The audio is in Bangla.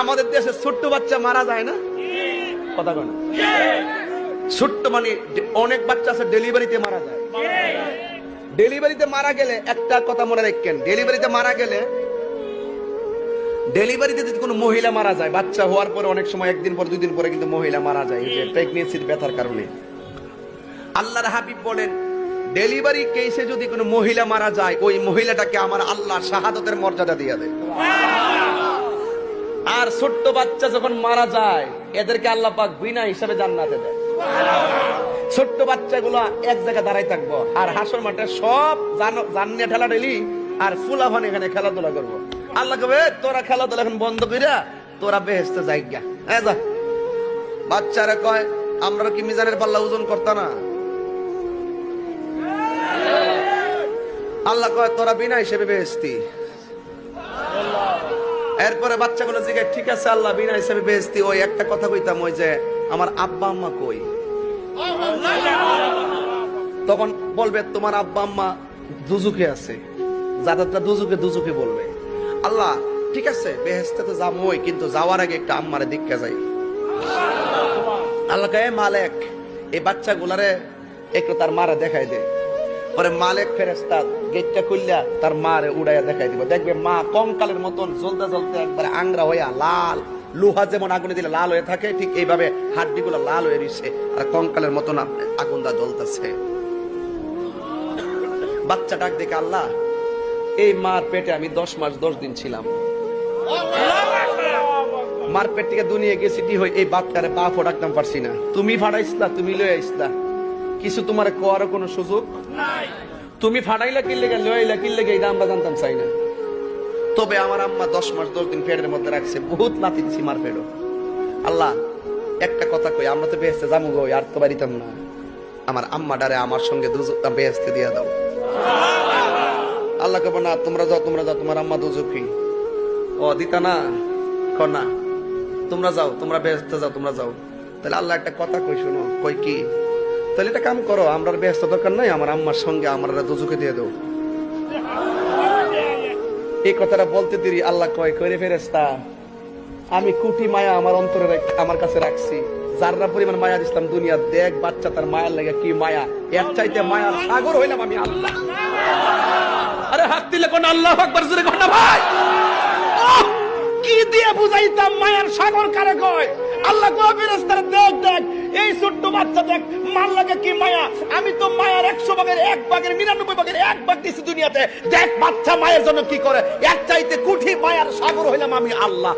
আমাদের দেশে ছোট্ট বাচ্চা মারা যায় না? কথা বলে ছোট্ট মানে অনেক বাচ্চা আছে ডেলিভারিতে মারা যায়। ডেলিভারিতে মারা গেলে একটা কথা মনে রাখেন, ডেলিভারিতে যদি কোনো মহিলা মারা যায়, বাচ্চা হওয়ার পরে অনেক সময় একদিন পর দুই দিন পরে কিন্তু মহিলা মারা যায়, যে প্রেগন্যান্সির ব্যথার কারণে। আল্লাহর হাবিব বলেন, ডেলিভারি কেসে যদি কোনো মহিলা মারা যায়, ওই মহিলাটাকে আমার আল্লাহ শাহাদাতের মর্যাদা দিয়ে দেয়। আর ছোট্ট বাচ্চা যখন মারা যায়, এদেরকে আল্লাহ পাক বিনা হিসাবে জান্নাতে দেয়। ছোট্ট বাচ্চাগুলো এক জায়গায় দাঁড়াই থাকবো, আর হাসর মাঠে সব জান্নিয়া ঠেলা ঠেলি আর ফুলাফান এখানে খেলাধুলা করবো। আল্লাহ কবে, তোরা খেলাধুলা এখন বন্ধ কইরা তোরা বেহেশতে যাইগা। বাচ্চারা কয়, আমরা কি মিজানের পাল্লা ওজন করতা না? আল্লাহ কয়, তোরা বিনা হিসেবে বেহেশতি। এরপরে বাচ্চাগুলো জিজ্ঞাসা, ঠিক আছে আল্লাহ বিনা হিসেবে বেহেশতি, ওই একটা কথা কইতাম, ওই যে আমার আব্বা আম্মা কই? তখন বলবে, তোমার আব্বা আম্মা দুজুকে আছে, যাদেরটা দুজুকে বলবে। আল্লাহ ঠিক আছে, বেহেশতে তো যাবই, কিন্তু যাওয়ার আগে একটা আম্মারে দীক্ষা যাই। আল্লাহ কয়, মালিক এই বাচ্চাগুলারে একটু তার মারে দেখাই দে। পরে মালিক ফেরেশতা গেটটা খুললা তার মারে উড়াইয়া দেখাই দিব। দেখবে মা কঙ্কালের মতন জ্বলতে জ্বলতে একবারে আংরা হইয়া লাল, লোহা যেমন আগুনে দিলে লাল হয়ে থাকে, ঠিক এইভাবে হাড্ডিগুলো লাল হয়ে রইছে আর কঙ্কালের মতন আগুন দা জ্বলতেছে। বাচ্চা ডাক দেখে, আল্লাহ এই মার পেটে আমি 10 মাস 10 দিন ছিলাম, মার পেট থেকে দুনিয়া গেছি, এই বাচ্চারে পা ফোটাকতাম পারছি না, তুমি ফাটাইছিলা, তুমি লয়ে আইসলা, কিছু তোমার কোয়ার কোনো সুযোগ নাই, তুমি ফাটাইলা কি লেগে লইলা কি লেগে, এটা আমরা জানতাম চাই না। তবে আমার আম্মা 10 মাস 10 দিন পেটের মধ্যে রাখছে, বহুত লাথি দিছি মার পেটও। আল্লাহ একটা কথা কই, আমরা তো বেহেশতে যাবো গো, আর তো বাড়িতাম না, আমার আম্মা ডারে আমার সঙ্গে বেহেশতে দিয়ে দাও। আল্লাহ কব, না তোমরা যাও, তোমার আম্মা দুজখী। ও দিতা না, না তোমরা যাও, তোমরা বেহেশতে যাও, তোমরা যাও। তাহলে আল্লাহ একটা কথা কই, শোনো। কই কি? তাহলে এটা কাম করো, আমরা বেহেশত দরকার নাই, আমার আম্মার সঙ্গে আমরা দুজুকে দিয়ে দাও। এই কথাটা বলতে দেরি আল্লাহ কয়, কইরে ফেরেশতা, আমি কোটি মায়া আমার অন্তরে আমার কাছে রাখছি, যারা পরিমাণ মায়া দিছিলাম দুনিয়া, দেখ বাচ্চা তার মায়ার লাগে কি মায়া, এর চাইতে মায়ার সাগর হইলাম আমি আল্লাহ। আরে হাত দিলে কোন আল্লাহু আকবার জোরে কোন না ভাই, কি দিয়ে বুঝাইতাম মায়ার সাগর কারে কয়? আল্লাহ কয়, ফেরেশতারা দেখ দেখ এই ছোট্ট বাচ্চা দেখ মার লাগে কি মায়া, আমি তো মায়ার 100 ভাগের 1 ভাগের 99 ভাগের 1 ভাগ দিছি দুনিয়াতে, দেখ বাচ্চা মায়ের জন্য কি করে, এর চাইতে কোটি মায়ার সাগর হইলাম আমি আল্লাহ।